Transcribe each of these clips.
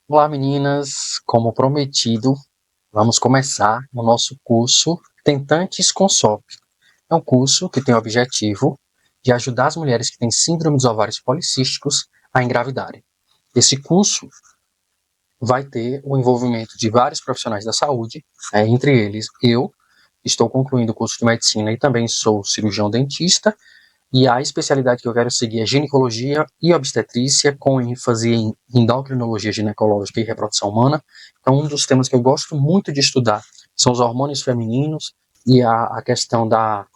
Olá meninas, como prometido, vamos começar o nosso curso Tentantes com SOP. É um curso que tem o objetivo de ajudar as mulheres que têm síndrome dos ovários policísticos a engravidarem. Esse curso vai ter o envolvimento de vários profissionais da saúde, entre eles eu, estou concluindo o curso de medicina e também sou cirurgião dentista, e a especialidade que eu quero seguir é ginecologia e obstetrícia, com ênfase em endocrinologia ginecológica e reprodução humana. Então, um dos temas que eu gosto muito de estudar são os hormônios femininos e a questão da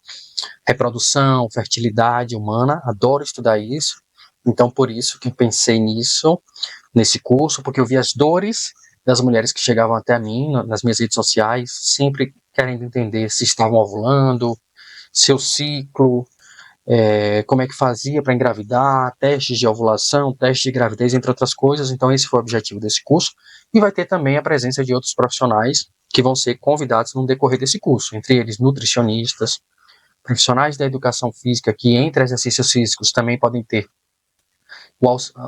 reprodução, fertilidade humana. Adoro estudar isso. Então, por isso que pensei nisso, nesse curso, porque eu vi as dores das mulheres que chegavam até mim nas minhas redes sociais, sempre querendo entender se estavam ovulando, seu ciclo, como é que fazia para engravidar, testes de ovulação, testes de gravidez, entre outras coisas. Então, esse foi o objetivo desse curso. E vai ter também a presença de outros profissionais que vão ser convidados no decorrer desse curso, entre eles nutricionistas, profissionais da educação física, que entre exercícios físicos também podem ter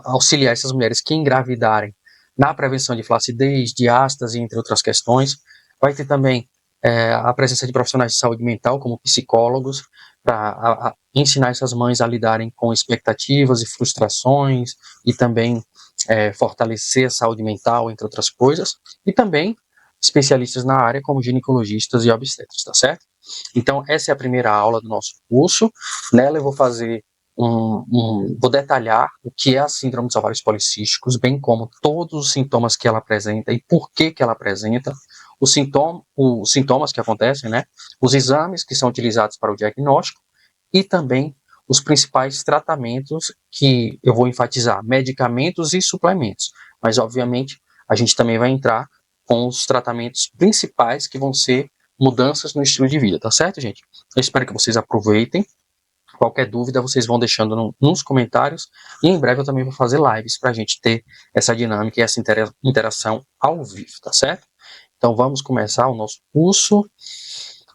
auxiliar essas mulheres que engravidarem na prevenção de flacidez, de ástase, entre outras questões. Vai ter também a presença de profissionais de saúde mental, como psicólogos, para ensinar essas mães a lidarem com expectativas e frustrações, e também fortalecer a saúde mental, entre outras coisas, e também especialistas na área, como ginecologistas e obstetras, tá certo? Então, essa é a primeira aula do nosso curso. Nela eu vou fazer vou detalhar o que é a síndrome dos ovários policísticos, bem como todos os sintomas que ela apresenta e por que ela apresenta, os sintomas que acontecem, né? Os exames que são utilizados para o diagnóstico e também os principais tratamentos que eu vou enfatizar, medicamentos e suplementos. Mas, obviamente, a gente também vai entrar com os tratamentos principais que vão ser mudanças no estilo de vida, tá certo, gente? Eu espero que vocês aproveitem. Qualquer dúvida, vocês vão deixando nos comentários. E em breve eu também vou fazer lives para a gente ter essa dinâmica e essa interação ao vivo, tá certo? Então vamos começar o nosso curso.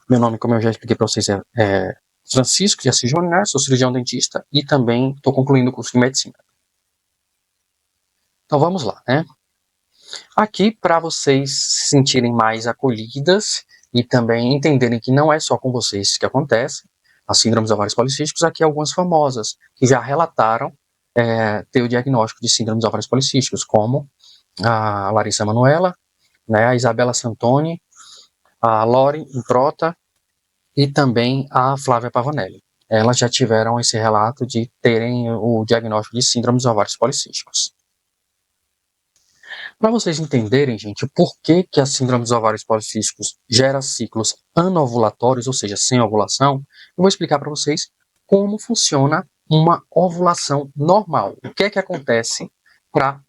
Meu nome, como eu já expliquei para vocês, é Francisco de Assis Júnior, sou cirurgião dentista e também estou concluindo o curso de medicina. Então vamos lá, né? Aqui, para vocês se sentirem mais acolhidas e também entenderem que não é só com vocês que acontece, as síndromes ovários policísticos, aqui algumas famosas que já relataram ter o diagnóstico de síndromes ovários policísticos, como a Larissa Manoela, né, a Isabela Santoni, a Lori Improta e também a Flávia Pavanelli. Elas já tiveram esse relato de terem o diagnóstico de síndromes ovários policísticos. Para vocês entenderem, gente, o porquê que a síndrome dos ovários policísticos gera ciclos anovulatórios, ou seja, sem ovulação, eu vou explicar para vocês como funciona uma ovulação normal. O que é que acontece para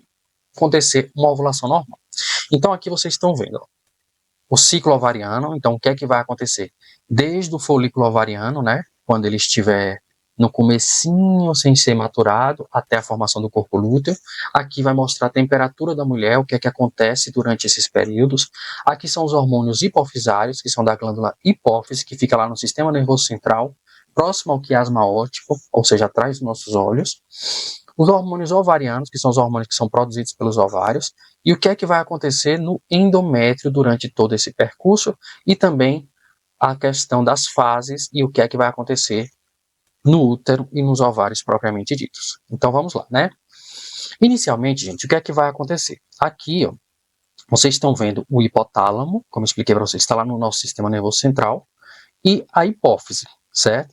acontecer uma ovulação normal? Então, aqui vocês estão vendo ó, o ciclo ovariano. Então, o que é que vai acontecer? Desde o folículo ovariano, né, quando ele estiver no comecinho, sem ser maturado, até a formação do corpo lúteo. Aqui vai mostrar a temperatura da mulher, o que é que acontece durante esses períodos. Aqui são os hormônios hipofisários, que são da glândula hipófise, que fica lá no sistema nervoso central, próximo ao quiasma óptico, ou seja, atrás dos nossos olhos. Os hormônios ovarianos, que são os hormônios que são produzidos pelos ovários, e o que é que vai acontecer no endométrio durante todo esse percurso, e também a questão das fases e o que é que vai acontecer no útero e nos ovários propriamente ditos. Então vamos lá, né? Inicialmente, gente, o que é que vai acontecer? Aqui, ó, vocês estão vendo o hipotálamo, como eu expliquei para vocês, está lá no nosso sistema nervoso central, e a hipófise, certo?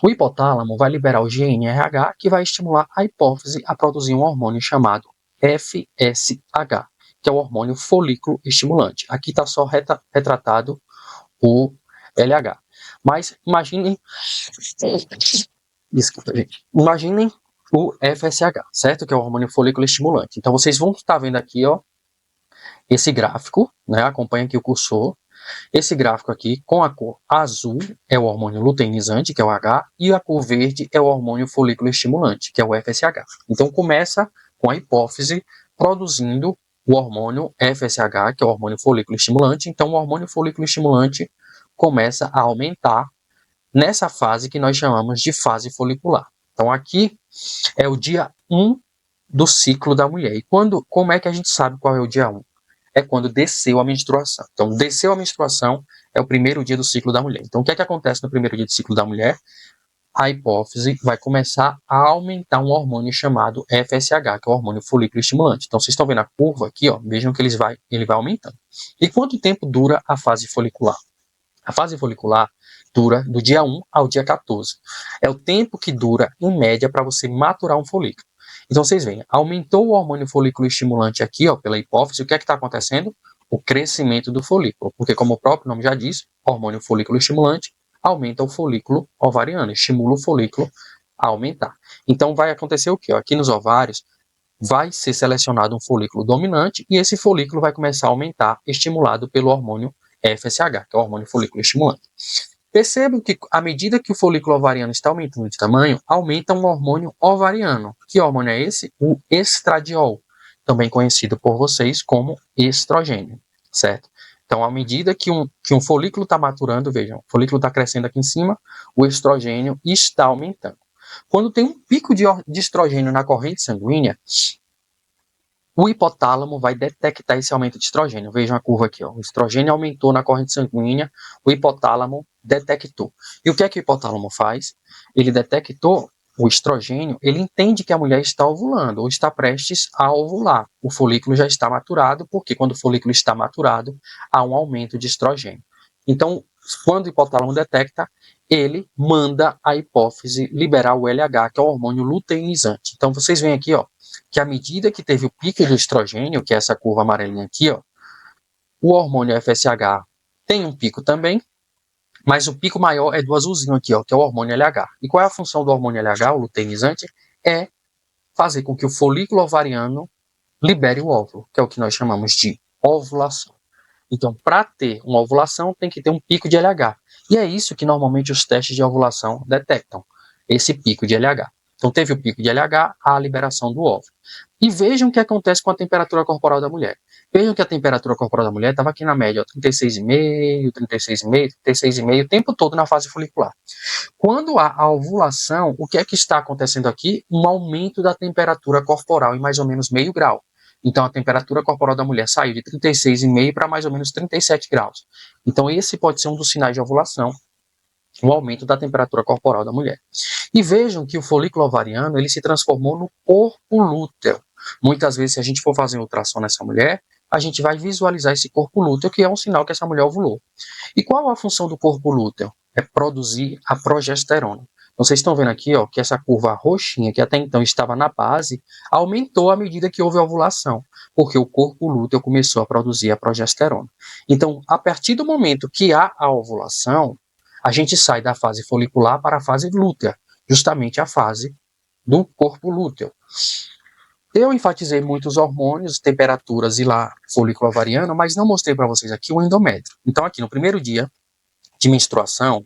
O hipotálamo vai liberar o GNRH, que vai estimular a hipófise a produzir um hormônio chamado FSH, que é o hormônio folículo estimulante. Aqui está só retratado o LH. Mas imaginem, desculpa, gente. Imaginem o FSH, certo? Que é o hormônio folículo estimulante. Então vocês vão estar vendo aqui, ó, esse gráfico, né? Acompanha aqui o cursor. Esse gráfico aqui, com a cor azul, é o hormônio luteinizante, que é o H, e a cor verde é o hormônio folículo estimulante, que é o FSH. Então, começa com a hipófise produzindo o hormônio FSH, que é o hormônio folículo estimulante. Então, o hormônio folículo estimulante começa a aumentar nessa fase que nós chamamos de fase folicular. Então, aqui é o dia 1 do ciclo da mulher. E como é que a gente sabe qual é o dia 1? É quando desceu a menstruação. Então, desceu a menstruação é o primeiro dia do ciclo da mulher. Então, o que é que acontece no primeiro dia do ciclo da mulher? A hipófise vai começar a aumentar um hormônio chamado FSH, que é o hormônio folículo estimulante. Então, vocês estão vendo a curva aqui, ó, vejam que ele vai aumentando. E quanto tempo dura a fase folicular? A fase folicular dura do dia 1 ao dia 14. É o tempo que dura, em média, para você maturar um folículo. Então, vocês veem, aumentou o hormônio folículo estimulante aqui, ó, pela hipófise, o que é que está acontecendo? O crescimento do folículo, porque como o próprio nome já diz, hormônio folículo estimulante aumenta o folículo ovariano, estimula o folículo a aumentar. Então, vai acontecer o quê? Aqui nos ovários, vai ser selecionado um folículo dominante e esse folículo vai começar a aumentar, estimulado pelo hormônio FSH, que é o hormônio folículo estimulante. Percebam que, à medida que o folículo ovariano está aumentando de tamanho, aumenta um hormônio ovariano. Que hormônio é esse? O estradiol, também conhecido por vocês como estrogênio, certo? Então, à medida que um folículo está maturando, vejam, o folículo está crescendo aqui em cima, o estrogênio está aumentando. Quando tem um pico de estrogênio na corrente sanguínea, o hipotálamo vai detectar esse aumento de estrogênio. Vejam a curva aqui, ó. O estrogênio aumentou na corrente sanguínea, o hipotálamo detectou. E o que é que o hipotálamo faz? Ele detectou o estrogênio, ele entende que a mulher está ovulando ou está prestes a ovular. O folículo já está maturado, porque quando o folículo está maturado, há um aumento de estrogênio. Então, quando o hipotálamo detecta, ele manda a hipófise liberar o LH, que é o hormônio luteinizante. Então, vocês veem aqui, ó, que à medida que teve o pico do estrogênio, que é essa curva amarelinha aqui, ó, o hormônio FSH tem um pico também, mas o pico maior é do azulzinho aqui, ó, que é o hormônio LH. E qual é a função do hormônio LH, o luteinizante? É fazer com que o folículo ovariano libere o óvulo, que é o que nós chamamos de ovulação. Então, para ter uma ovulação, tem que ter um pico de LH. E é isso que normalmente os testes de ovulação detectam, esse pico de LH. Então, teve o pico de LH, a liberação do óvulo. E vejam o que acontece com a temperatura corporal da mulher. Vejam que a temperatura corporal da mulher estava aqui na média, 36,5, 36,5, 36,5, o tempo todo na fase folicular. Quando há a ovulação, o que é que está acontecendo aqui? Um aumento da temperatura corporal em mais ou menos meio grau. Então, a temperatura corporal da mulher saiu de 36,5 para mais ou menos 37 graus. Então, esse pode ser um dos sinais de ovulação, o aumento da temperatura corporal da mulher. E vejam que o folículo ovariano, ele se transformou no corpo lúteo. Muitas vezes, se a gente for fazer um ultrassom nessa mulher, a gente vai visualizar esse corpo lúteo, que é um sinal que essa mulher ovulou. E qual a função do corpo lúteo? É produzir a progesterona. Então, vocês estão vendo aqui, ó, que essa curva roxinha, que até então estava na base, aumentou à medida que houve a ovulação, porque o corpo lúteo começou a produzir a progesterona. Então, a partir do momento que há a ovulação, a gente sai da fase folicular para a fase lútea, justamente a fase do corpo lúteo. Eu enfatizei muitos hormônios, temperaturas e lá folículo ovariano, mas não mostrei para vocês aqui o endométrio. Então, aqui no primeiro dia de menstruação,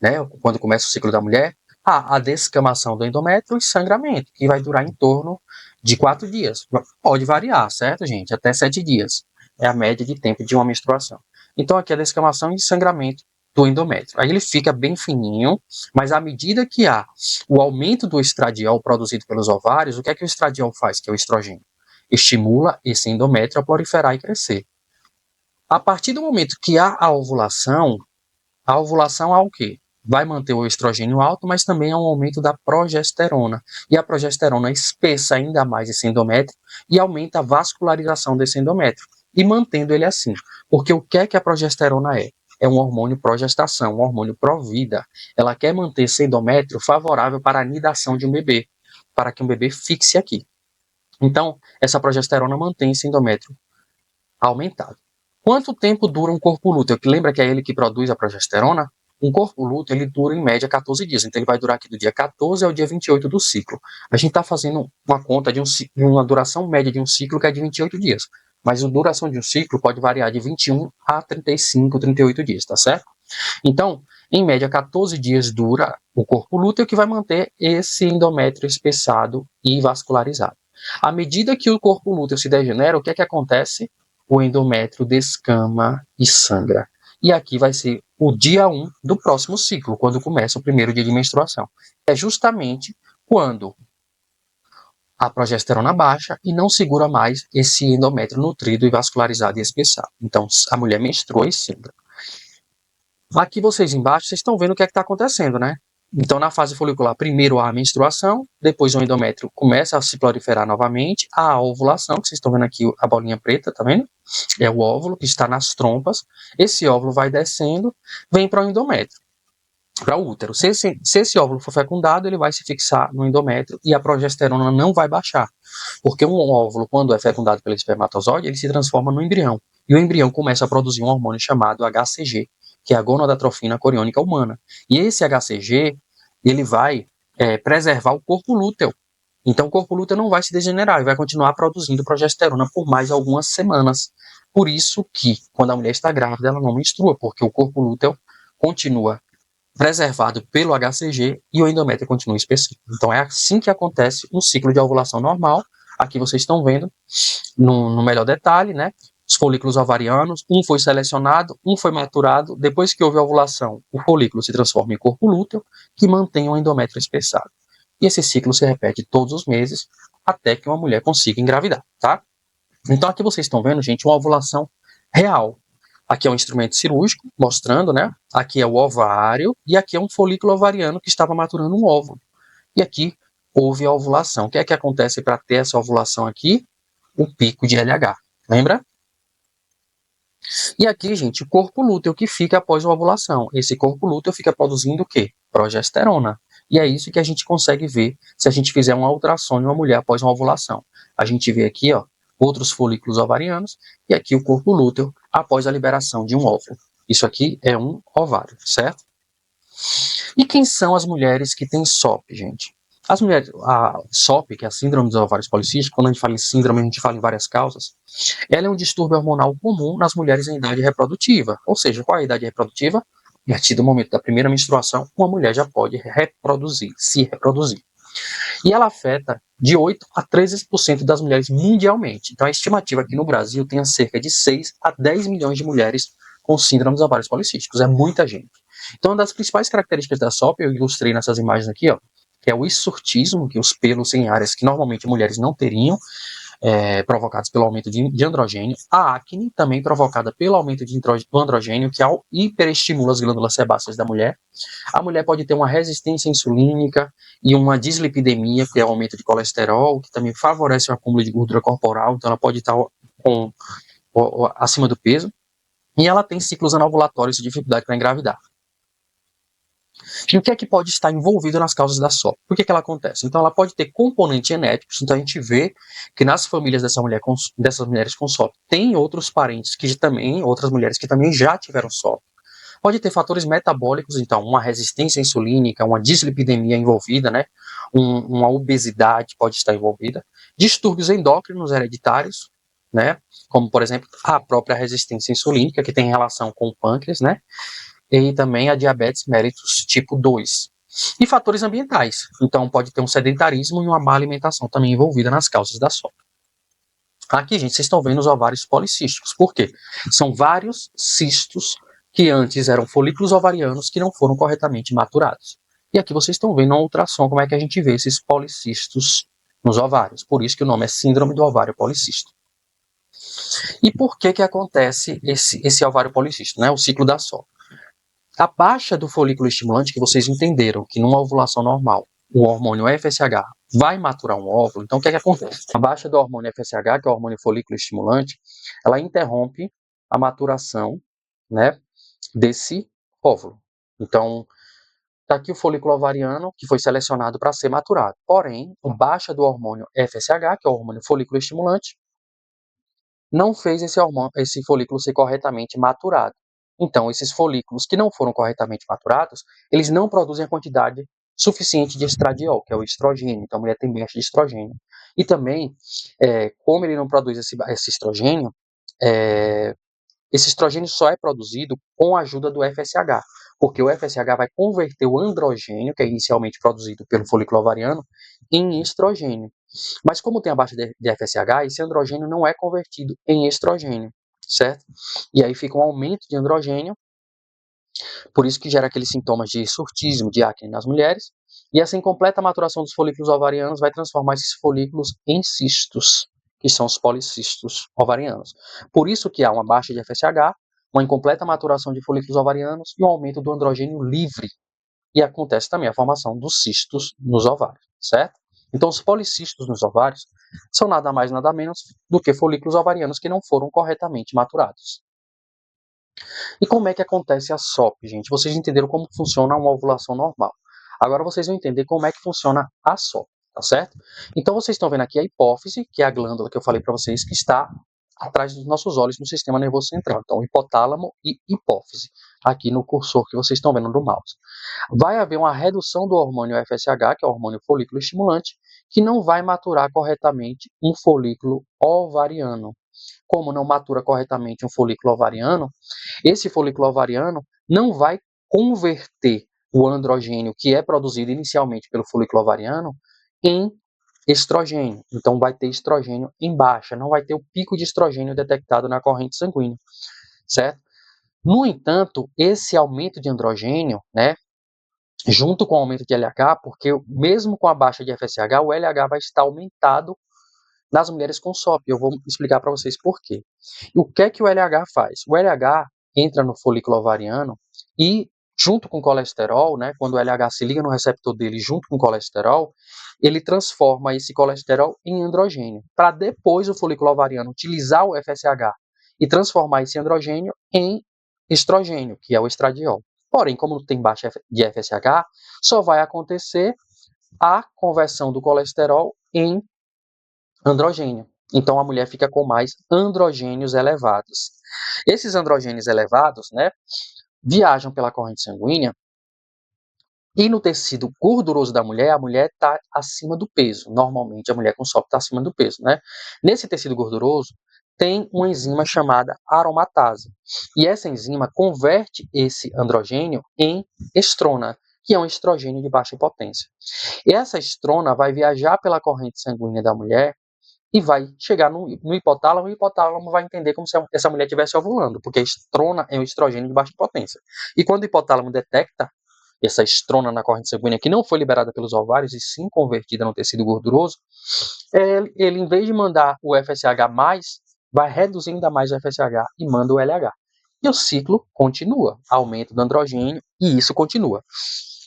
né, quando começa o ciclo da mulher, há a descamação do endométrio e sangramento, que vai durar em torno de 4 dias. Pode variar, certo, gente? Até 7 dias. É a média de tempo de uma menstruação. Então, aqui a descamação e sangramento do endométrio. Aí ele fica bem fininho, mas à medida que há o aumento do estradiol produzido pelos ovários, o que é que o estradiol faz, que é o estrogênio? Estimula esse endométrio a proliferar e crescer. A partir do momento que há a ovulação há o quê? Vai manter o estrogênio alto, mas também há um aumento da progesterona. E a progesterona espessa ainda mais esse endométrio e aumenta a vascularização desse endométrio, e mantendo ele assim. Porque o que é que a progesterona é? É um hormônio progestação, um hormônio pró-vida. Ela quer manter esse endométrio favorável para a anidação de um bebê, para que um bebê fixe aqui. Então, essa progesterona mantém esse endométrio aumentado. Quanto tempo dura um corpo lúteo? Que lembra que é ele que produz a progesterona? Um corpo lúteo, ele dura em média 14 dias. Então, ele vai durar aqui do dia 14 ao dia 28 do ciclo. A gente está fazendo uma conta de uma duração média de um ciclo que é de 28 dias. Mas a duração de um ciclo pode variar de 21 a 35, 38 dias, tá certo? Então, em média, 14 dias dura o corpo lúteo, que vai manter esse endométrio espessado e vascularizado. À medida que o corpo lúteo se degenera, o que é que acontece? O endométrio descama e sangra. E aqui vai ser o dia 1 do próximo ciclo, quando começa o primeiro dia de menstruação. É justamente quando a progesterona baixa e não segura mais esse endométrio nutrido e vascularizado e espessado. Então, a mulher menstrua e sangra. Aqui vocês embaixo, vocês estão vendo o que é que está acontecendo, né? Então, na fase folicular, primeiro há a menstruação, depois o endométrio começa a se proliferar novamente, há a ovulação, que vocês estão vendo aqui a bolinha preta, tá vendo? É o óvulo que está nas trompas. Esse óvulo vai descendo, vem para o endométrio, para o útero. Se esse óvulo for fecundado, ele vai se fixar no endométrio e a progesterona não vai baixar. Porque um óvulo, quando é fecundado pelo espermatozoide, ele se transforma no embrião. E o embrião começa a produzir um hormônio chamado HCG, que é a gonadotrofina coriônica humana. E esse HCG, ele vai preservar o corpo lúteo. Então o corpo lúteo não vai se degenerar e vai continuar produzindo progesterona por mais algumas semanas. Por isso que, quando a mulher está grávida, ela não menstrua, porque o corpo lúteo continua preservado pelo HCG e o endométrio continua específico. Então é assim que acontece um ciclo de ovulação normal. Aqui vocês estão vendo no melhor detalhe, né? Os folículos ovarianos, um foi selecionado, um foi maturado. Depois que houve a ovulação, o folículo se transforma em corpo lúteo, que mantém o endométrio espessado. E esse ciclo se repete todos os meses, até que uma mulher consiga engravidar, tá? Então aqui vocês estão vendo, gente, uma ovulação real. Aqui é um instrumento cirúrgico, mostrando, né? Aqui é o ovário, e aqui é um folículo ovariano que estava maturando um óvulo. E aqui houve a ovulação. O que é que acontece para ter essa ovulação aqui? O pico de LH. Lembra? E aqui, gente, o corpo lúteo que fica após a ovulação. Esse corpo lúteo fica produzindo o quê? Progesterona. E é isso que a gente consegue ver se a gente fizer uma ultrassom em uma mulher após uma ovulação. A gente vê aqui, ó, outros folículos ovarianos e aqui o corpo lúteo após a liberação de um óvulo. Isso aqui é um ovário, certo? E quem são as mulheres que têm SOP, gente? As mulheres, a SOP, que é a síndrome dos ovários policísticos, quando a gente fala em síndrome, a gente fala em várias causas, ela é um distúrbio hormonal comum nas mulheres em idade reprodutiva. Ou seja, qual é a idade reprodutiva? A partir do momento da primeira menstruação, uma mulher já pode reproduzir, se reproduzir. E ela afeta de 8 a 13% das mulheres mundialmente. Então, a estimativa aqui no Brasil tem cerca de 6 a 10 milhões de mulheres com síndrome dos ovários policísticos. É muita gente. Então, uma das principais características da SOP, eu ilustrei nessas imagens aqui, ó, que é o hirsutismo, que é os pelos em áreas que normalmente mulheres não teriam, provocados pelo aumento de androgênio, a acne, também provocada pelo aumento do androgênio, que hiperestimula as glândulas sebáceas da mulher. A mulher pode ter uma resistência insulínica e uma dislipidemia, que é o aumento de colesterol, que também favorece o acúmulo de gordura corporal, então ela pode estar acima do peso. E ela tem ciclos anovulatórios e dificuldade para engravidar. E o que é que pode estar envolvido nas causas da SOP? Por que ela acontece? Então, ela pode ter componentes genéticos. Então, a gente vê que nas famílias dessas mulheres com SOP, tem outros parentes outras mulheres que também já tiveram SOP. Pode ter fatores metabólicos, então, uma resistência insulínica, uma dislipidemia envolvida, né? Uma obesidade pode estar envolvida. Distúrbios endócrinos hereditários, né? Como, por exemplo, a própria resistência insulínica, que tem relação com o pâncreas, né? E também a diabetes mellitus tipo 2. E fatores ambientais. Então, pode ter um sedentarismo e uma má alimentação também envolvida nas causas da SOP. Aqui, gente, vocês estão vendo os ovários policísticos. Por quê? São vários cistos que antes eram folículos ovarianos que não foram corretamente maturados. E aqui vocês estão vendo na ultrassom como é que a gente vê esses policistos nos ovários. Por isso que o nome é síndrome do ovário policístico. E por que acontece esse ovário policístico, né? O ciclo da SOP. A baixa do folículo estimulante, que vocês entenderam que numa ovulação normal, o hormônio FSH vai maturar um óvulo, então o que acontece? A baixa do hormônio FSH, que é o hormônio folículo estimulante, ela interrompe a maturação, né, desse óvulo. Então, está aqui o folículo ovariano, que foi selecionado para ser maturado. Porém, a baixa do hormônio FSH, que é o hormônio folículo estimulante, não fez esse folículo ser corretamente maturado. Então, esses folículos que não foram corretamente maturados, eles não produzem a quantidade suficiente de estradiol, que é o estrogênio. Então, a mulher tem baixa de estrogênio. E também, como ele não produz esse estrogênio, esse estrogênio só é produzido com a ajuda do FSH, porque o FSH vai converter o androgênio, que é inicialmente produzido pelo folículo ovariano, em estrogênio. Mas como tem a baixa de FSH, esse androgênio não é convertido em estrogênio, certo? E aí fica um aumento de androgênio, por isso que gera aqueles sintomas de hirsutismo, de acne nas mulheres, E essa incompleta maturação dos folículos ovarianos vai transformar esses folículos em cistos, que são os policistos ovarianos. Por isso que há uma baixa de FSH, uma incompleta maturação de folículos ovarianos e um aumento do androgênio livre. E acontece também a formação dos cistos nos ovários, certo? Então, os policistos nos ovários são nada mais, nada menos do que folículos ovarianos que não foram corretamente maturados. E como é que acontece a SOP, gente? Vocês entenderam como funciona uma ovulação normal. Agora vocês vão entender como é que funciona a SOP, tá certo? Então vocês estão vendo aqui a hipófise, que é a glândula que eu falei para vocês, que está atrás dos nossos olhos no sistema nervoso central. Então, hipotálamo e hipófise, aqui no cursor que vocês estão vendo do mouse. Vai haver uma redução do hormônio FSH, que é o hormônio folículo estimulante, que não vai maturar corretamente um folículo ovariano. Como não matura corretamente um folículo ovariano, esse folículo ovariano não vai converter o androgênio que é produzido inicialmente pelo folículo ovariano em estrogênio. Então vai ter estrogênio em baixa, não vai ter o pico de estrogênio detectado na corrente sanguínea, certo? No entanto, esse aumento de androgênio, né, junto com o aumento de LH, porque mesmo com a baixa de FSH, o LH vai estar aumentado nas mulheres com SOP. Eu vou explicar para vocês por quê. E o que é que o LH faz? O LH entra no folículo ovariano e, junto com o colesterol, né, quando o LH se liga no receptor dele junto com o colesterol, ele transforma esse colesterol em androgênio, para depois o folículo ovariano utilizar o FSH e transformar esse androgênio em estrogênio, que é o estradiol. Porém, como tem baixa de FSH, só vai acontecer a conversão do colesterol em androgênio. Então a mulher fica com mais androgênios elevados. Esses androgênios elevados, né, viajam pela corrente sanguínea e no tecido gorduroso da mulher, a mulher está acima do peso. Normalmente a mulher com SOP está acima do peso, né? Nesse tecido gorduroso tem uma enzima chamada aromatase. E essa enzima converte esse androgênio em estrona, que é um estrogênio de baixa potência. E essa estrona vai viajar pela corrente sanguínea da mulher e vai chegar no hipotálamo, e o hipotálamo vai entender como se essa mulher estivesse ovulando, porque a estrona é um estrogênio de baixa potência. E quando o hipotálamo detecta essa estrona na corrente sanguínea que não foi liberada pelos ovários e sim convertida no tecido gorduroso, ele em vez de mandar o FSH+, vai reduzir ainda mais o FSH e manda o LH. E o ciclo continua, aumento do androgênio, e isso continua.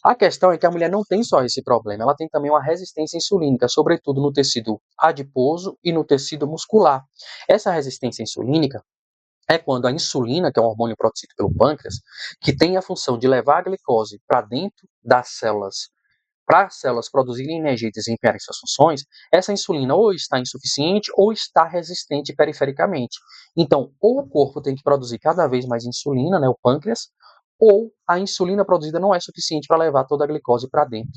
A questão é que a mulher não tem só esse problema, ela tem também uma resistência insulínica, sobretudo no tecido adiposo e no tecido muscular. Essa resistência insulínica é quando a insulina, que é um hormônio produzido pelo pâncreas, que tem a função de levar a glicose para dentro das células, para as células produzirem energia e desempenharem suas funções, essa insulina ou está insuficiente ou está resistente perifericamente. Então, ou o corpo tem que produzir cada vez mais insulina, né, o pâncreas, ou a insulina produzida não é suficiente para levar toda a glicose para dentro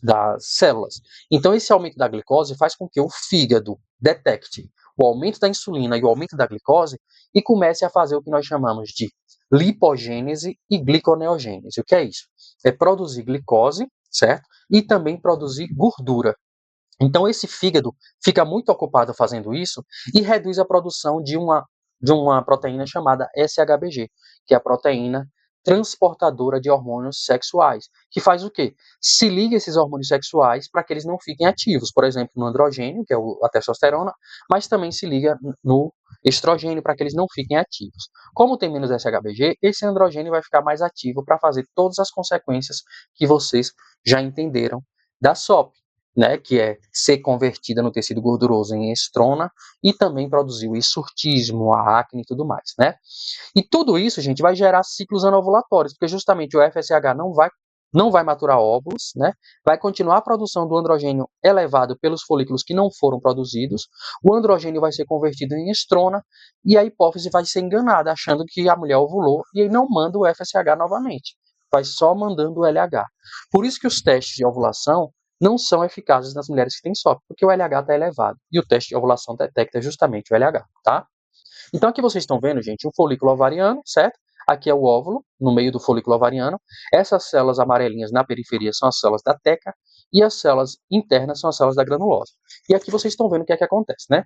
das células. Então, esse aumento da glicose faz com que o fígado detecte o aumento da insulina e o aumento da glicose e comece a fazer o que nós chamamos de lipogênese e gliconeogênese. O que é isso? É produzir glicose, certo? E também produzir gordura. Então, esse fígado fica muito ocupado fazendo isso e reduz a produção de uma proteína chamada SHBG, que é a proteína transportadora de hormônios sexuais, que faz o quê? Se liga esses hormônios sexuais para que eles não fiquem ativos, por exemplo, no androgênio, que é a testosterona, mas também se liga no estrogênio para que eles não fiquem ativos. Como tem menos SHBG, esse androgênio vai ficar mais ativo para fazer todas as consequências que vocês já entenderam da SOP. Né, que é ser convertida no tecido gorduroso em estrona e também produzir o hirsutismo, a acne e tudo mais, né? E tudo isso, gente, vai gerar ciclos anovulatórios, porque justamente o FSH não vai maturar óvulos, né? Vai continuar a produção do androgênio elevado pelos folículos que não foram produzidos, o androgênio vai ser convertido em estrona e a hipófise vai ser enganada, achando que a mulher ovulou e aí não manda o FSH novamente, vai só mandando o LH. Por isso que os testes de ovulação não são eficazes nas mulheres que têm SOP, porque o LH está elevado. E o teste de ovulação detecta justamente o LH, tá? Então aqui vocês estão vendo, gente, um folículo ovariano, certo? Aqui é o óvulo, no meio do folículo ovariano. Essas células amarelinhas na periferia são as células da teca e as células internas são as células da granulose. E aqui vocês estão vendo o que é que acontece, né?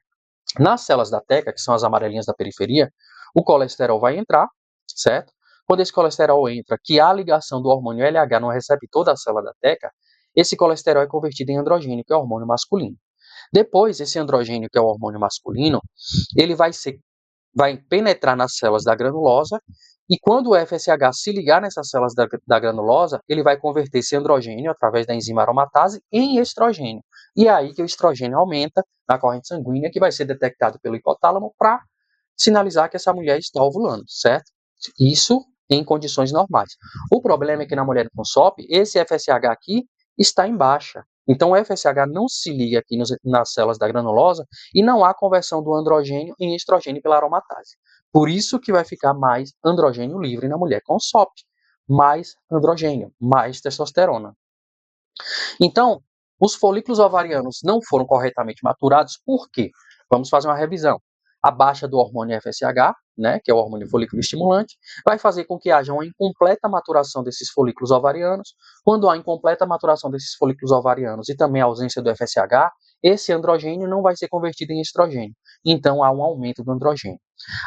Nas células da teca, que são as amarelinhas da periferia, o colesterol vai entrar, certo? Quando esse colesterol entra, que há ligação do hormônio LH no receptor da célula da teca, esse colesterol é convertido em androgênio, que é o hormônio masculino. Depois, esse androgênio, que é o hormônio masculino, ele vai penetrar nas células da granulosa, e quando o FSH se ligar nessas células da granulosa, ele vai converter esse androgênio, através da enzima aromatase, em estrogênio. E é aí que o estrogênio aumenta na corrente sanguínea, que vai ser detectado pelo hipotálamo para sinalizar que essa mulher está ovulando, certo? Isso em condições normais. O problema é que na mulher com SOP, esse FSH aqui está em baixa. Então, o FSH não se liga aqui nas células da granulosa e não há conversão do androgênio em estrogênio pela aromatase. Por isso que vai ficar mais androgênio livre na mulher com SOP. Mais androgênio, mais testosterona. Então, os folículos ovarianos não foram corretamente maturados, por quê? Vamos fazer uma revisão. A baixa do hormônio FSH, né, que é o hormônio folículo estimulante, vai fazer com que haja uma incompleta maturação desses folículos ovarianos. Quando há incompleta maturação desses folículos ovarianos e também a ausência do FSH, esse androgênio não vai ser convertido em estrogênio. Então, há um aumento do androgênio.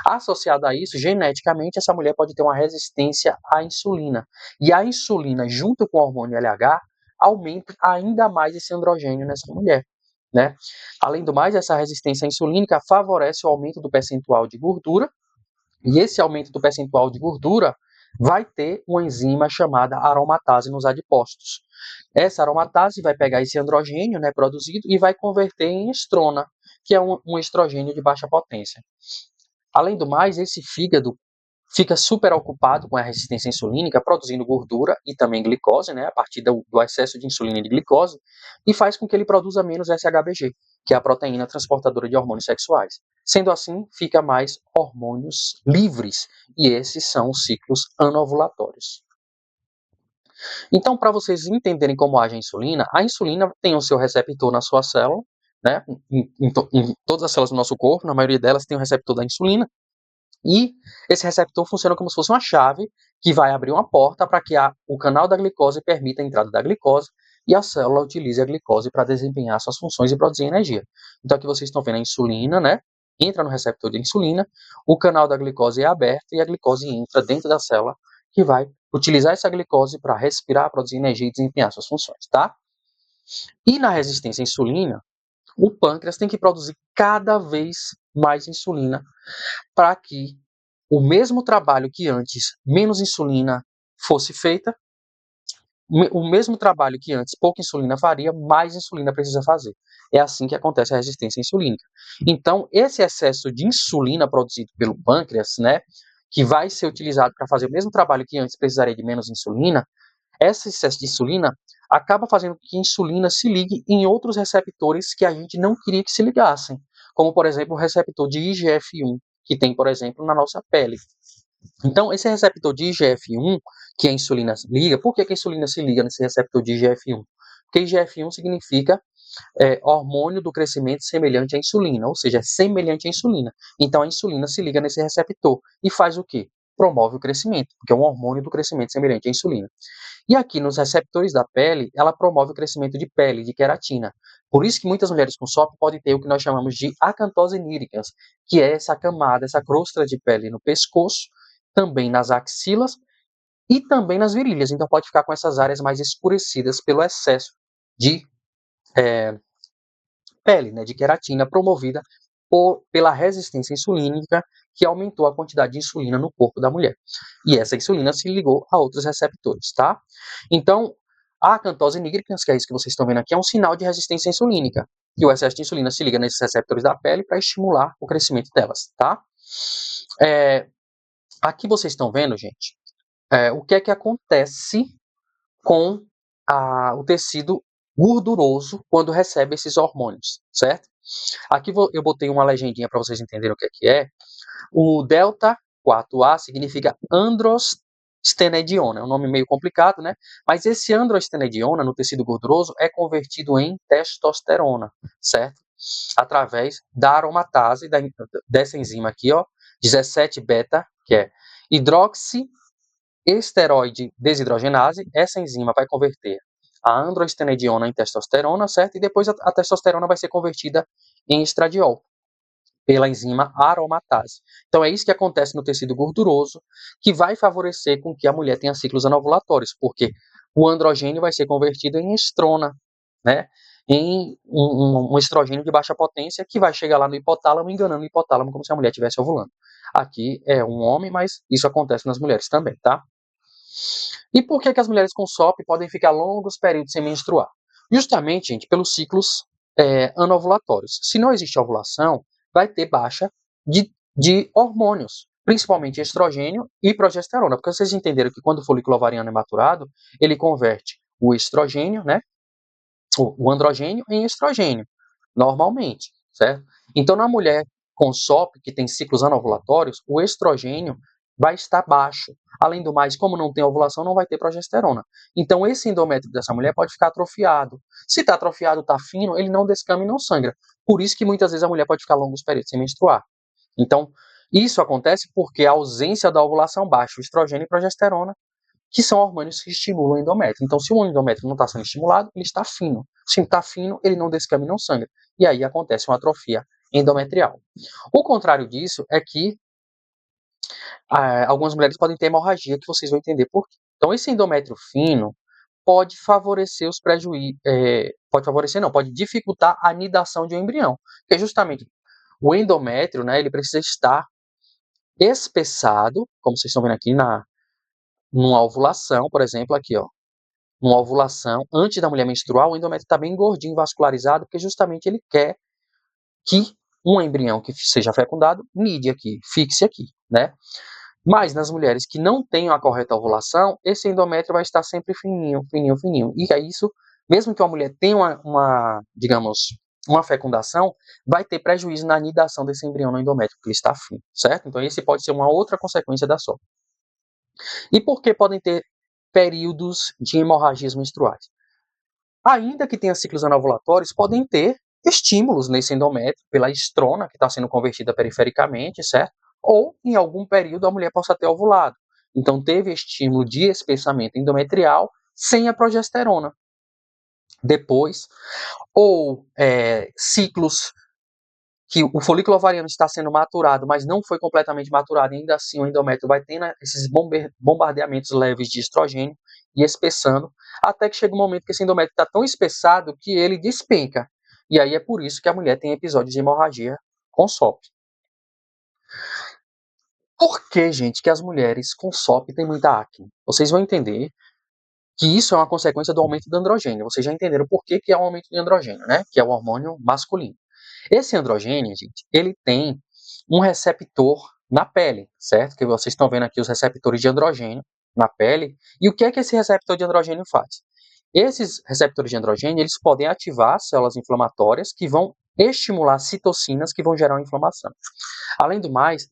Associado a isso, geneticamente, essa mulher pode ter uma resistência à insulina. E a insulina, junto com o hormônio LH, aumenta ainda mais esse androgênio nessa mulher. Né? Além do mais, essa resistência insulínica favorece o aumento do percentual de gordura, e esse aumento do percentual de gordura vai ter uma enzima chamada aromatase nos adipócitos. Essa aromatase vai pegar esse androgênio, né, produzido e vai converter em estrona, que é um estrogênio de baixa potência. Além do mais, esse fígado fica super ocupado com a resistência insulínica, produzindo gordura e também glicose, né, a partir do excesso de insulina e de glicose, e faz com que ele produza menos SHBG, que é a proteína transportadora de hormônios sexuais. Sendo assim, fica mais hormônios livres, e esses são os ciclos anovulatórios. Então, para vocês entenderem como age a insulina tem o seu receptor na sua célula, né, em todas as células do nosso corpo, na maioria delas tem o receptor da insulina, e esse receptor funciona como se fosse uma chave que vai abrir uma porta para que o canal da glicose permita a entrada da glicose e a célula utilize a glicose para desempenhar suas funções e produzir energia. Então aqui vocês estão vendo a insulina, né? Entra no receptor de insulina, o canal da glicose é aberto e a glicose entra dentro da célula que vai utilizar essa glicose para respirar, produzir energia e desempenhar suas funções, tá? E na resistência à insulina, o pâncreas tem que produzir cada vez mais insulina para que o mesmo trabalho que antes menos insulina fosse feita, o mesmo trabalho que antes pouca insulina faria, mais insulina precisa fazer. É assim que acontece a resistência insulínica. Então, esse excesso de insulina produzido pelo pâncreas, né, que vai ser utilizado para fazer o mesmo trabalho que antes precisaria de menos insulina, esse excesso de insulina acaba fazendo com que a insulina se ligue em outros receptores que a gente não queria que se ligassem, como, por exemplo, o receptor de IGF-1, que tem, por exemplo, na nossa pele. Então, esse receptor de IGF-1, que a insulina se liga, por que a insulina se liga nesse receptor de IGF-1? Porque IGF-1 significa hormônio do crescimento semelhante à insulina, ou seja, é semelhante à insulina. Então, a insulina se liga nesse receptor e faz o quê? Promove o crescimento, porque é um hormônio do crescimento semelhante à insulina. E aqui nos receptores da pele, ela promove o crescimento de pele, de queratina. Por isso que muitas mulheres com SOP podem ter o que nós chamamos de acantose níricans, que é essa camada, essa crosta de pele no pescoço, também nas axilas e também nas virilhas. Então pode ficar com essas áreas mais escurecidas pelo excesso de pele, né, de queratina promovida pela resistência insulínica, que aumentou a quantidade de insulina no corpo da mulher. E essa insulina se ligou a outros receptores, tá? Então, a acantose nigricans, que é isso que vocês estão vendo aqui, é um sinal de resistência insulínica, que o excesso de insulina se liga nesses receptores da pele para estimular o crescimento delas, tá? Aqui vocês estão vendo, gente, o que é que acontece com o tecido gorduroso quando recebe esses hormônios, certo? Aqui eu botei uma legendinha para vocês entenderem o que é que é. O delta 4A significa androstenediona, é um nome meio complicado, né? Mas esse androstenediona no tecido gorduroso é convertido em testosterona, certo? Através da aromatase dessa enzima aqui, ó, 17-beta, que é hidroxiesteroide desidrogenase. Essa enzima vai converter a androstenediona em testosterona, certo? E depois a testosterona vai ser convertida em estradiol pela enzima aromatase. Então é isso que acontece no tecido gorduroso, que vai favorecer com que a mulher tenha ciclos anovulatórios, porque o androgênio vai ser convertido em estrona, né? Em um estrogênio de baixa potência que vai chegar lá no hipotálamo, enganando o hipotálamo como se a mulher estivesse ovulando. Aqui é um homem, mas isso acontece nas mulheres também, tá? E por que as mulheres com SOP podem ficar longos períodos sem menstruar? Justamente, gente, pelos ciclos anovulatórios. Se não existe ovulação, vai ter baixa de hormônios, principalmente estrogênio e progesterona, porque vocês entenderam que quando o folículo ovariano é maturado, ele converte o estrogênio, né, o androgênio em estrogênio, normalmente, certo? Então, na mulher com SOP, que tem ciclos anovulatórios, o estrogênio vai estar baixo. Além do mais, como não tem ovulação, não vai ter progesterona. Então, esse endométrio dessa mulher pode ficar atrofiado. Se está atrofiado, está fino, ele não descama e não sangra. Por isso que muitas vezes a mulher pode ficar longos períodos sem menstruar. Então, isso acontece porque a ausência da ovulação baixa o estrogênio e progesterona, que são hormônios que estimulam o endométrio. Então, se o endométrio não está sendo estimulado, ele está fino. Se está fino, ele não descama e não sangra. E aí acontece uma atrofia endometrial. O contrário disso é que algumas mulheres podem ter hemorragia, que vocês vão entender por quê. Então, esse endométrio fino pode favorecer os prejuízos, pode favorecer não, pode dificultar a anidação de um embrião, que é justamente o endométrio, né, ele precisa estar espessado, como vocês estão vendo aqui numa ovulação, por exemplo, aqui, ó, numa ovulação, antes da mulher menstruar, o endométrio está bem gordinho, vascularizado, porque justamente ele quer que um embrião que seja fecundado nide aqui, fixe aqui, né? Mas nas mulheres que não têm a correta ovulação, esse endométrio vai estar sempre fininho, fininho, fininho. E é isso, mesmo que uma mulher tenha digamos, uma fecundação, vai ter prejuízo na anidação desse embrião no endométrio, porque ele está fino, certo? Então esse pode ser uma outra consequência da SOP. E por que podem ter períodos de hemorragias menstruais? Ainda que tenha ciclos anovulatórios, podem ter estímulos nesse endométrio pela estrona que está sendo convertida perifericamente, certo? Ou em algum período a mulher possa ter ovulado. Então teve estímulo de espessamento endometrial sem a progesterona. Depois, ou ciclos que o folículo ovariano está sendo maturado, mas não foi completamente maturado, e ainda assim o endométrio vai tendo esses bombardeamentos leves de estrogênio e espessando, até que chega um momento que esse endométrio está tão espessado que ele despenca. E aí é por isso que a mulher tem episódios de hemorragia com SOP. Por que, gente, que as mulheres com SOP têm muita acne? Vocês vão entender que isso é uma consequência do aumento do androgênio. Vocês já entenderam por que é o aumento do androgênio, né? Que é o hormônio masculino. Esse androgênio, gente, ele tem um receptor na pele, certo? Que vocês estão vendo aqui os receptores de androgênio na pele. E o que é que esse receptor de androgênio faz? Esses receptores de androgênio, eles podem ativar células inflamatórias que vão estimular citocinas que vão gerar uma inflamação. Além do mais,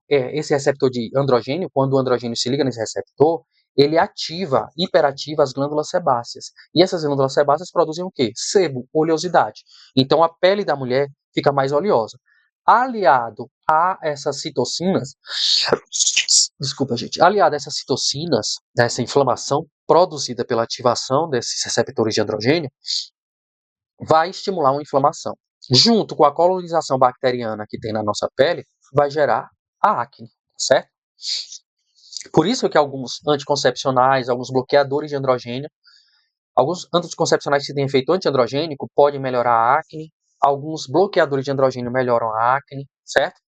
esse receptor de androgênio, quando o androgênio se liga nesse receptor, ele hiperativa as glândulas sebáceas. E essas glândulas sebáceas produzem o quê? Sebo, oleosidade. Então a pele da mulher fica mais oleosa. Aliado a essas citocinas, desculpa, gente, aliado a essas citocinas, dessa inflamação produzida pela ativação desses receptores de androgênio, vai estimular uma inflamação. Junto com a colonização bacteriana que tem na nossa pele, vai gerar a acne, certo? Por isso que alguns anticoncepcionais, alguns bloqueadores de androgênio, alguns anticoncepcionais que têm efeito antiandrogênico podem melhorar a acne, alguns bloqueadores de androgênio melhoram a acne, certo?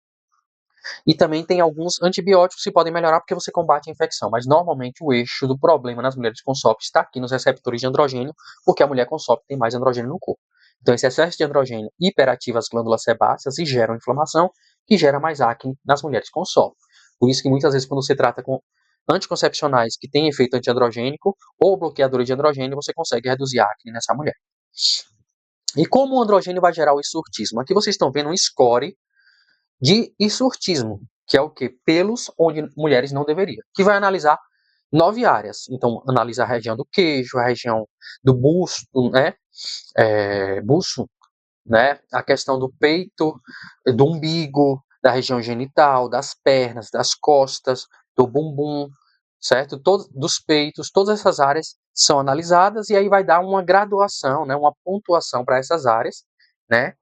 E também tem alguns antibióticos que podem melhorar porque você combate a infecção, mas normalmente o eixo do problema nas mulheres com SOP está aqui nos receptores de androgênio, porque a mulher com SOP tem mais androgênio no corpo. Então esse excesso de androgênio hiperativa as glândulas sebáceas e gera inflamação, que gera mais acne nas mulheres com SOP. Por isso que muitas vezes quando você trata com anticoncepcionais que têm efeito antiandrogênico ou bloqueadores de androgênio, você consegue reduzir a acne nessa mulher. E como o androgênio vai gerar o hirsutismo? Aqui vocês estão vendo um score de hirsutismo, que é o quê? Pelos onde mulheres não deveriam, que vai analisar 9 áreas. Então, analisa a região do queijo, a região do busto, né? Busto, né? A questão do peito, do umbigo, da região genital, das pernas, das costas, do bumbum, certo? Dos peitos, todas essas áreas são analisadas e aí vai dar uma graduação, né? Uma pontuação para essas áreas, né?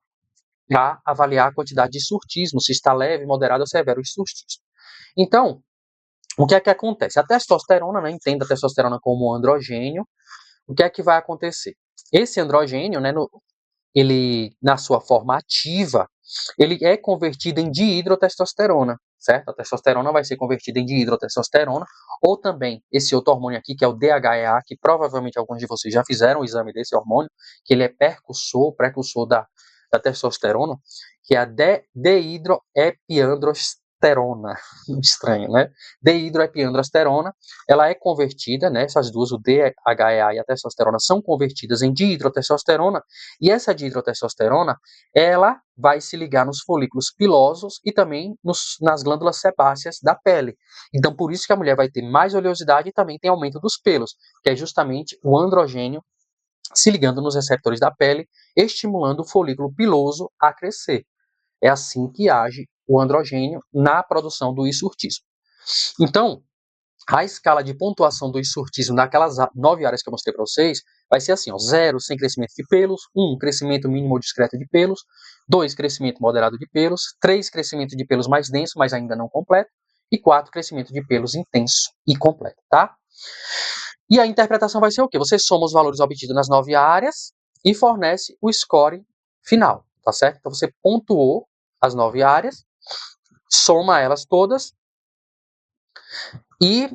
a avaliar a quantidade de surtismo, se está leve, moderado ou severo o surtismo. Então, o que é que acontece? A testosterona, né, entenda a testosterona como um androgênio. O que é que vai acontecer? Esse androgênio, né, ele, na sua forma ativa, ele é convertido em dihidrotestosterona, certo? A testosterona vai ser convertida em dihidrotestosterona, ou também esse outro hormônio aqui, que é o DHEA, que provavelmente alguns de vocês já fizeram o exame desse hormônio, que ele é precursor da testosterona, que é a deidroepiandrosterona. Estranho, né? Deidroepiandrosterona, ela é convertida, né? Essas duas, o DHEA e a testosterona, são convertidas em dihidrotestosterona, e essa dihidrotestosterona, ela vai se ligar nos folículos pilosos e também nas glândulas sebáceas da pele. Então, por isso que a mulher vai ter mais oleosidade e também tem aumento dos pelos, que é justamente o androgênio se ligando nos receptores da pele, estimulando o folículo piloso a crescer. É assim que age o androgênio na produção do hirsutismo. Então, a escala de pontuação do hirsutismo naquelas 9 áreas que eu mostrei para vocês vai ser assim, ó, 0, sem crescimento de pelos, 1, crescimento mínimo ou discreto de pelos, 2, crescimento moderado de pelos, 3, crescimento de pelos mais denso, mas ainda não completo, e 4, crescimento de pelos intenso e completo, tá? E a interpretação vai ser o quê? Você soma os valores obtidos nas 9 áreas e fornece o score final, tá certo? Então você pontuou as 9 áreas, soma elas todas e...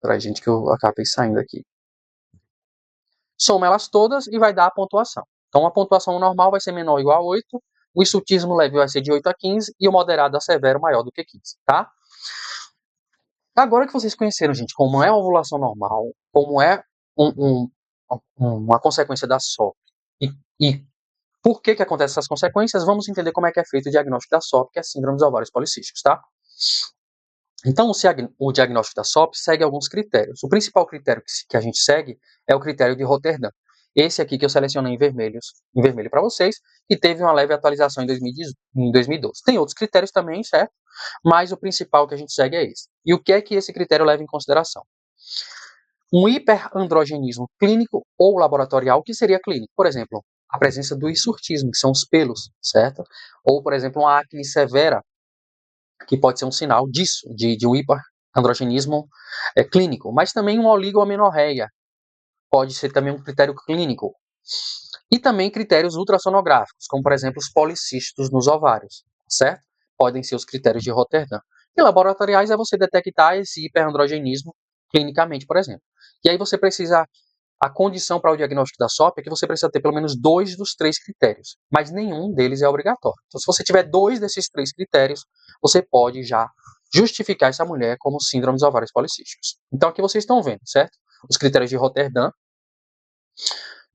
Peraí, gente, que eu acabei saindo aqui. Soma elas todas e vai dar a pontuação. Então, a pontuação normal vai ser menor ou igual a 8, o hirsutismo leve vai ser de 8 a 15 e o moderado a severo maior do que 15, tá? Agora que vocês conheceram, gente, como é a ovulação normal, como é uma consequência da SOP e por que acontecem essas consequências, vamos entender como é que é feito o diagnóstico da SOP, que é a síndrome dos ovários policísticos, tá? Então, o diagnóstico da SOP segue alguns critérios. O principal critério que a gente segue é o critério de Rotterdam. Esse aqui que eu selecionei em vermelho para vocês, que teve uma leve atualização em 2012. Tem outros critérios também, certo? Mas o principal que a gente segue é esse. E o que é que esse critério leva em consideração? Um hiperandrogenismo clínico ou laboratorial, que seria clínico. Por exemplo, a presença do hirsutismo, que são os pelos, certo? Ou, por exemplo, uma acne severa, que pode ser um sinal disso, de um hiperandrogenismo clínico. Mas também uma oligoamenorreia pode ser também um critério clínico. E também critérios ultrassonográficos, como, por exemplo, os policísticos nos ovários, certo? Podem ser os critérios de Rotterdam. E laboratoriais é você detectar esse hiperandrogenismo clinicamente, por exemplo. E aí você precisa, a condição para o diagnóstico da SOP é que você precisa ter pelo menos 2 dos 3 critérios, mas nenhum deles é obrigatório. Então, se você tiver 2 desses 3 critérios, você pode já justificar essa mulher como síndrome dos ovários policísticos. Então, aqui vocês estão vendo, certo? Os critérios de Rotterdam,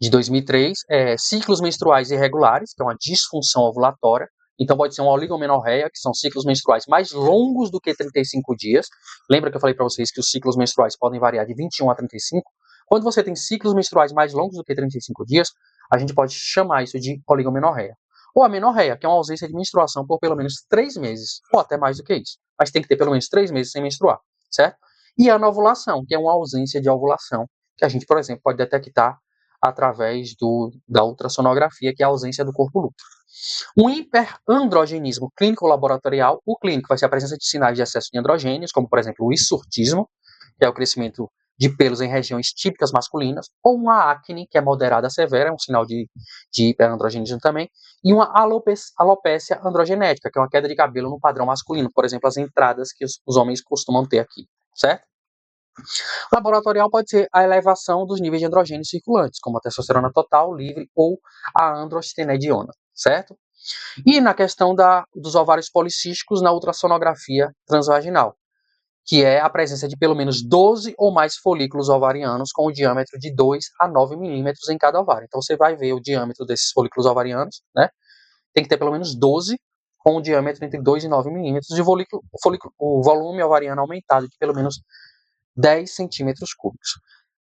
de 2003, ciclos menstruais irregulares, que é uma disfunção ovulatória. Então, pode ser uma oligomenorreia, que são ciclos menstruais mais longos do que 35 dias. Lembra que eu falei para vocês que os ciclos menstruais podem variar de 21 a 35? Quando você tem ciclos menstruais mais longos do que 35 dias, a gente pode chamar isso de oligomenorreia. Ou a menorreia, que é uma ausência de menstruação por pelo menos 3 meses, ou até mais do que isso. Mas tem que ter pelo menos 3 meses sem menstruar, certo? E a anovulação, que é uma ausência de ovulação, que a gente, por exemplo, pode detectar através da ultrassonografia, que é a ausência do corpo lúteo. Um hiperandrogenismo clínico laboratorial, o clínico vai ser a presença de sinais de excesso de androgênios, como, por exemplo, o hirsutismo, que é o crescimento de pelos em regiões típicas masculinas, ou uma acne, que é moderada a severa, é um sinal de hiperandrogenismo também, e uma alopécia androgenética, que é uma queda de cabelo no padrão masculino, por exemplo, as entradas que os homens costumam ter aqui, certo? Laboratorial pode ser a elevação dos níveis de androgênio circulantes, como a testosterona total, livre ou a androstenediona, certo? E na questão dos ovários policísticos na ultrassonografia transvaginal, que é a presença de pelo menos 12 ou mais folículos ovarianos com o diâmetro de 2 a 9 milímetros em cada ovário. Então você vai ver o diâmetro desses folículos ovarianos, né? Tem que ter pelo menos 12 com o diâmetro entre 2 e 9 milímetros e o volume ovariano aumentado de pelo menos 10 centímetros cúbicos.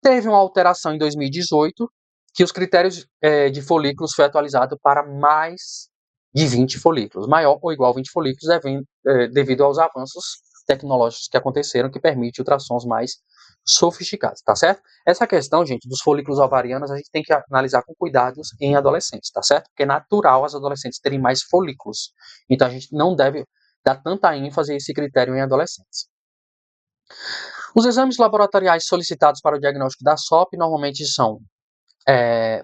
Teve uma alteração em 2018, que os critérios de folículos foi atualizado para mais de 20 folículos, maior ou igual a 20 folículos, devido aos avanços tecnológicos que aconteceram que permitem ultrassons mais sofisticados, tá certo? Essa questão, gente, dos folículos ovarianos, a gente tem que analisar com cuidados em adolescentes, tá certo? Porque é natural as adolescentes terem mais folículos. Então, a gente não deve dar tanta ênfase a esse critério em adolescentes. Os exames laboratoriais solicitados para o diagnóstico da SOP normalmente são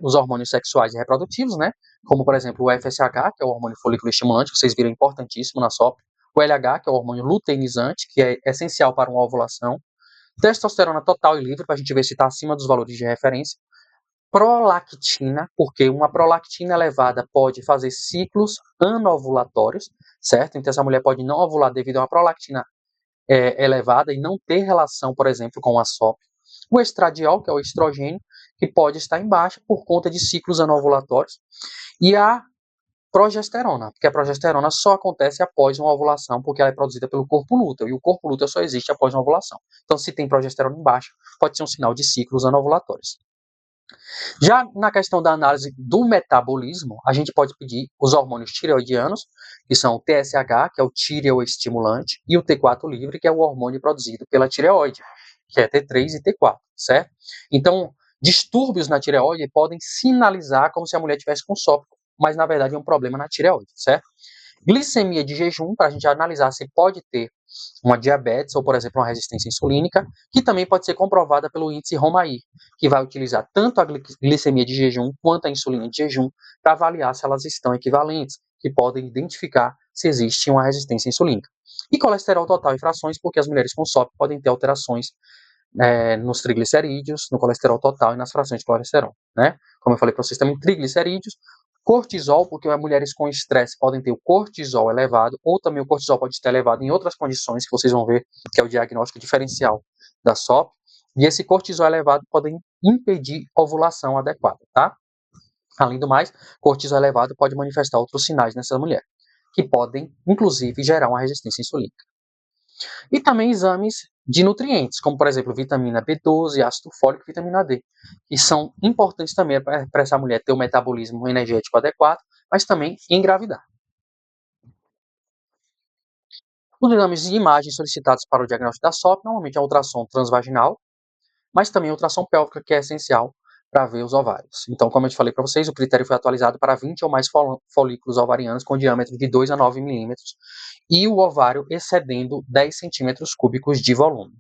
os hormônios sexuais e reprodutivos, né? Como, por exemplo, o FSH, que é o hormônio folículo estimulante, que vocês viram importantíssimo na SOP. O LH, que é o hormônio luteinizante, que é essencial para uma ovulação. Testosterona total e livre, para a gente ver se está acima dos valores de referência. Prolactina, porque uma prolactina elevada pode fazer ciclos anovulatórios, certo? Então, essa mulher pode não ovular devido a uma prolactina elevada e não ter relação, por exemplo, com a SOP. O estradiol, que é o estrogênio, que pode estar em baixa por conta de ciclos anovulatórios. E a progesterona, porque a progesterona só acontece após uma ovulação, porque ela é produzida pelo corpo lúteo, e o corpo lúteo só existe após uma ovulação. Então, se tem progesterona em baixa, pode ser um sinal de ciclos anovulatórios. Já na questão da análise do metabolismo, a gente pode pedir os hormônios tireoidianos, que são o TSH, que é o tireoestimulante, e o T4 livre, que é o hormônio produzido pela tireoide, que é T3 e T4, certo? Então, distúrbios na tireoide podem sinalizar como se a mulher tivesse com SOP, mas na verdade é um problema na tireoide, certo? Glicemia de jejum, para a gente analisar se pode ter uma diabetes ou, por exemplo, uma resistência insulínica, que também pode ser comprovada pelo índice Romair, que vai utilizar tanto a glicemia de jejum quanto a insulina de jejum para avaliar se elas estão equivalentes, que podem identificar se existe uma resistência insulínica. E colesterol total e frações, porque as mulheres com SOP podem ter alterações nos triglicerídeos, no colesterol total e nas frações de colesterol, né? Como eu falei para vocês também, triglicerídeos, cortisol, porque as mulheres com estresse podem ter o cortisol elevado, ou também o cortisol pode estar elevado em outras condições, que vocês vão ver, que é o diagnóstico diferencial da SOP, e esse cortisol elevado pode impedir ovulação adequada, tá? Além do mais, cortisol elevado pode manifestar outros sinais nessa mulher, que podem, inclusive, gerar uma resistência insulínica. E também exames de nutrientes, como, por exemplo, vitamina B12, ácido fólico e vitamina D, que são importantes também para essa mulher ter o metabolismo energético adequado, mas também engravidar. Os exames de imagem solicitados para o diagnóstico da SOP, normalmente é a ultrassom transvaginal, mas também a ultrassom pélvica, que é essencial para ver os ovários. Então, como eu te falei para vocês, o critério foi atualizado para 20 ou mais folículos ovarianos com diâmetro de 2 a 9 milímetros e o ovário excedendo 10 centímetros cúbicos de volume.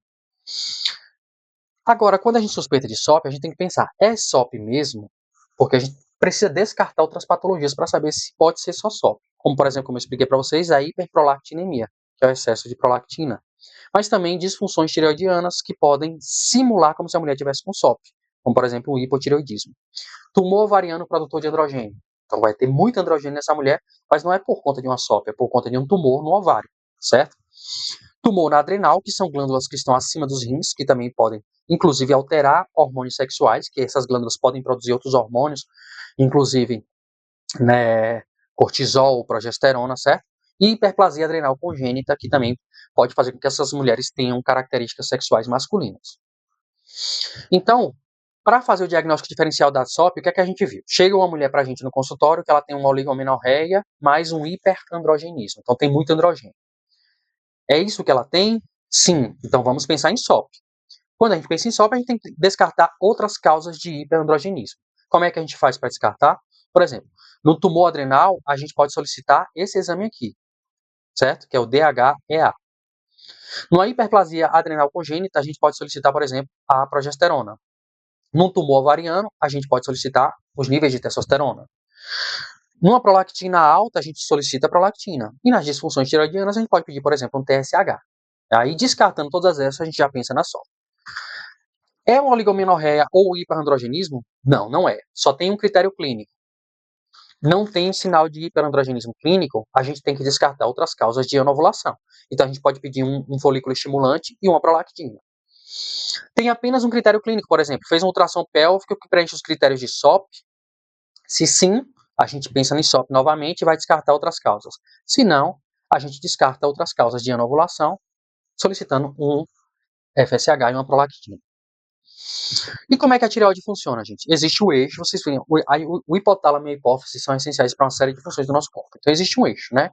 Agora, quando a gente suspeita de SOP, a gente tem que pensar, é SOP mesmo? Porque a gente precisa descartar outras patologias para saber se pode ser só SOP. Como, por exemplo, como eu expliquei para vocês, a hiperprolactinemia, que é o excesso de prolactina. Mas também disfunções tireoidianas que podem simular como se a mulher tivesse com SOP, como, por exemplo, o hipotireoidismo. Tumor ovariano produtor de androgênio. Então, vai ter muito androgênio nessa mulher, mas não é por conta de uma SOP, é por conta de um tumor no ovário, certo? Tumor na adrenal, que são glândulas que estão acima dos rins, que também podem, inclusive, alterar hormônios sexuais, que essas glândulas podem produzir outros hormônios, inclusive, né, cortisol, progesterona, certo? E hiperplasia adrenal congênita, que também pode fazer com que essas mulheres tenham características sexuais masculinas. Então, para fazer o diagnóstico diferencial da SOP, o que é que a gente viu? Chega uma mulher para a gente no consultório que ela tem uma oligomenorreia mais um hiperandrogenismo. Então, tem muito androgênio. É isso que ela tem? Sim. Então, vamos pensar em SOP. Quando a gente pensa em SOP, a gente tem que descartar outras causas de hiperandrogenismo. Como é que a gente faz para descartar? Por exemplo, no tumor adrenal, a gente pode solicitar esse exame aqui, certo? Que é o DHEA. Numa hiperplasia adrenal congênita, a gente pode solicitar, por exemplo, a progesterona. Num tumor ovariano, a gente pode solicitar os níveis de testosterona. Numa prolactina alta, a gente solicita a prolactina. E nas disfunções tiroidianas, a gente pode pedir, por exemplo, um TSH. Aí, descartando todas essas, a gente já pensa na SOP. É uma oligomenorreia ou hiperandrogenismo? Não, não é. Só tem um critério clínico. Não tem sinal de hiperandrogenismo clínico, a gente tem que descartar outras causas de anovulação. Então, a gente pode pedir um folículo estimulante e uma prolactina. Tem apenas um critério clínico, por exemplo, fez uma ultrassom pélvica que preenche os critérios de SOP. Se sim, a gente pensa em SOP novamente e vai descartar outras causas. Se não, a gente descarta outras causas de anovulação, solicitando um FSH e uma prolactina. E como é que a tireoide funciona, gente? Existe o eixo, vocês veem, o hipotálamo e a hipófise são essenciais para uma série de funções do nosso corpo. Então, existe um eixo, né?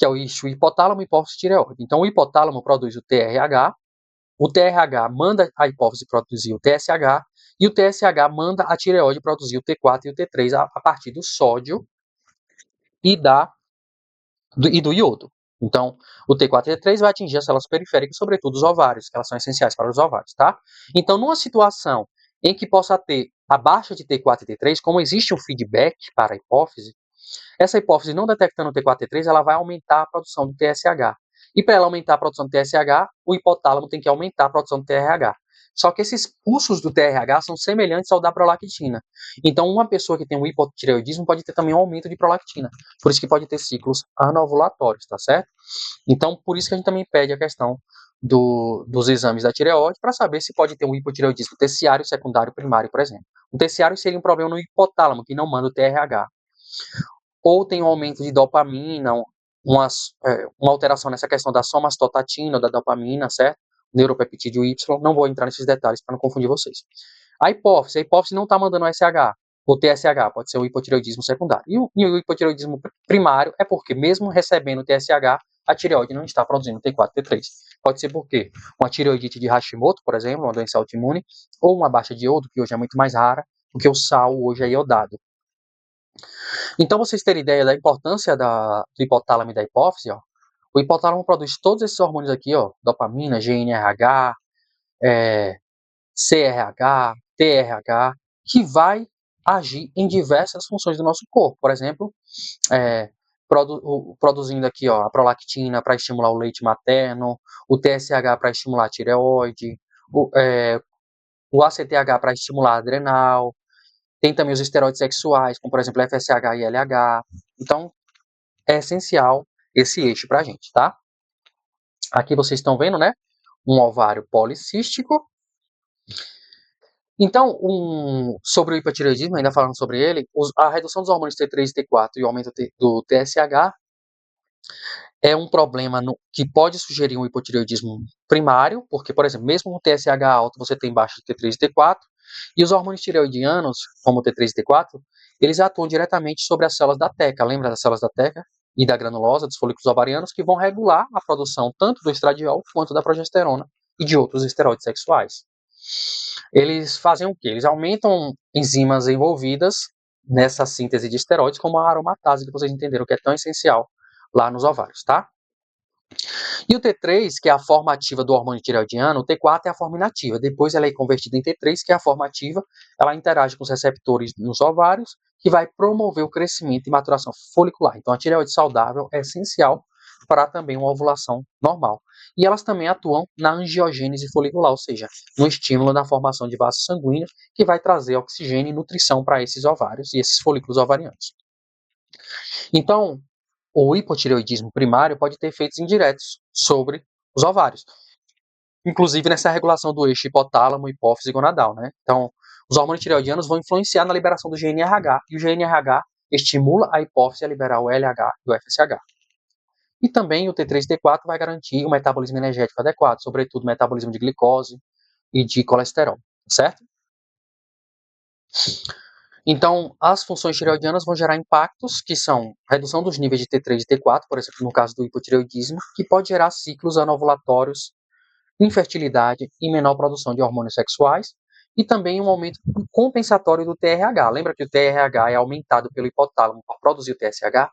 que é o eixo hipotálamo, hipófise e tireoide. Então, o hipotálamo produz o TRH manda a hipófise produzir o TSH, e o TSH manda a tireoide produzir o T4 e o T3 a partir do sódio e do iodo. Então, o T4 e o T3 vai atingir as células periféricas, sobretudo os ovários, que elas são essenciais para os ovários, tá? Então, numa situação em que possa ter a baixa de T4 e T3, como existe um feedback para a hipófise, essa hipófise não detectando o T4 e T3, ela vai aumentar a produção do TSH. E para ela aumentar a produção do TSH, o hipotálamo tem que aumentar a produção do TRH. Só que esses pulsos do TRH são semelhantes ao da prolactina. Então, uma pessoa que tem um hipotireoidismo pode ter também um aumento de prolactina. Por isso que pode ter ciclos anovulatórios, tá certo? Então, por isso que a gente também pede a questão dos exames da tireoide para saber se pode ter um hipotireoidismo terciário, secundário, primário, por exemplo. O terciário seria um problema no hipotálamo, que não manda o TRH. Ou tem um aumento de dopamina, uma alteração nessa questão da somastotatina, da dopamina, certo? Neuropeptídeo Y, não vou entrar nesses detalhes para não confundir vocês. A hipófise não está mandando o SH, ou TSH, pode ser um hipotireoidismo secundário. E o hipotireoidismo primário é porque, mesmo recebendo o TSH, a tireoide não está produzindo T4 e T3. Pode ser porque uma tireoidite de Hashimoto, por exemplo, uma doença autoimune, ou uma baixa de iodo, que hoje é muito mais rara, porque o sal hoje é iodado. Então, vocês terem ideia da importância do hipotálamo e da hipófise, ó, o hipotálamo produz todos esses hormônios aqui, ó, dopamina, GNRH, CRH, TRH, que vai agir em diversas funções do nosso corpo. Por exemplo, produzindo aqui, ó, a prolactina para estimular o leite materno, o TSH para estimular a tireoide, o ACTH para estimular a adrenal. Tem também os esteroides sexuais, como por exemplo FSH e LH. Então, é essencial esse eixo pra gente, tá? Aqui vocês estão vendo, né? Um ovário policístico. Então, sobre o hipotireoidismo, ainda falando sobre ele, a redução dos hormônios T3 e T4 e o aumento do TSH é um problema que pode sugerir um hipotireoidismo primário, porque, por exemplo, mesmo com TSH alto, você tem baixa de T3 e T4, e os hormônios tireoidianos, como o T3 e T4, eles atuam diretamente sobre as células da teca, lembra das células da teca e da granulosa, dos folículos ovarianos, que vão regular a produção tanto do estradiol quanto da progesterona e de outros esteroides sexuais. Eles fazem o quê? Eles aumentam enzimas envolvidas nessa síntese de esteroides, como a aromatase, que vocês entenderam que é tão essencial lá nos ovários, tá? E o T3, que é a forma ativa do hormônio tireoidiano, o T4 é a forma inativa. Depois ela é convertida em T3, que é a forma ativa. Ela interage com os receptores nos ovários, que vai promover o crescimento e maturação folicular. Então a tireoide saudável é essencial para também uma ovulação normal. E elas também atuam na angiogênese folicular, ou seja, no estímulo da formação de vasos sanguíneos, que vai trazer oxigênio e nutrição para esses ovários e esses folículos ovarianos. Então, o hipotireoidismo primário pode ter efeitos indiretos sobre os ovários, inclusive nessa regulação do eixo hipotálamo, hipófise e gonadal, né? Então, os hormônios tireoidianos vão influenciar na liberação do GNRH, e o GNRH estimula a hipófise a liberar o LH e o FSH. E também o T3 e T4 vai garantir o metabolismo energético adequado, sobretudo o metabolismo de glicose e de colesterol, certo? Então, as funções tireoidianas vão gerar impactos que são redução dos níveis de T3 e T4, por exemplo, no caso do hipotireoidismo, que pode gerar ciclos anovulatórios, infertilidade e menor produção de hormônios sexuais, e também um aumento compensatório do TRH. Lembra que o TRH é aumentado pelo hipotálamo para produzir o TSH?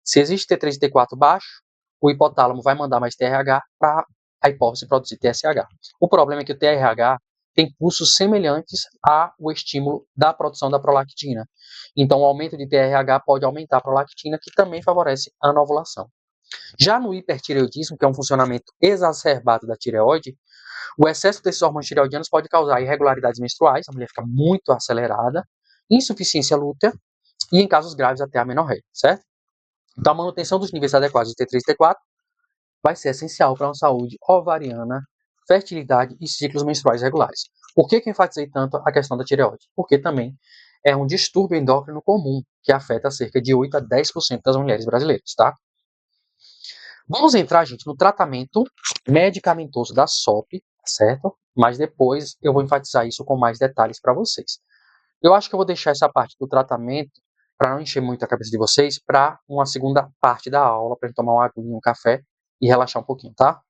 Se existe T3 e T4 baixo, o hipotálamo vai mandar mais TRH para a hipófise produzir TSH. O problema é que o TRH tem pulsos semelhantes ao estímulo da produção da prolactina. Então, o aumento de TRH pode aumentar a prolactina, que também favorece a anovulação. Já no hipertireoidismo, que é um funcionamento exacerbado da tireoide, o excesso desses hormônios tireoidianos pode causar irregularidades menstruais, a mulher fica muito acelerada, insuficiência lútea e, em casos graves, até amenorreia, certo? Então, a manutenção dos níveis adequados de T3 e T4 vai ser essencial para uma saúde ovariana, fertilidade e ciclos menstruais regulares. Por que eu enfatizei tanto a questão da tireoide? Porque também é um distúrbio endócrino comum que afeta cerca de 8 a 10% das mulheres brasileiras, tá? Vamos entrar, gente, no tratamento medicamentoso da SOP, certo? Mas depois eu vou enfatizar isso com mais detalhes para vocês. Eu acho que eu vou deixar essa parte do tratamento para não encher muito a cabeça de vocês, para uma segunda parte da aula, para gente tomar uma aguinha, um café e relaxar um pouquinho, tá?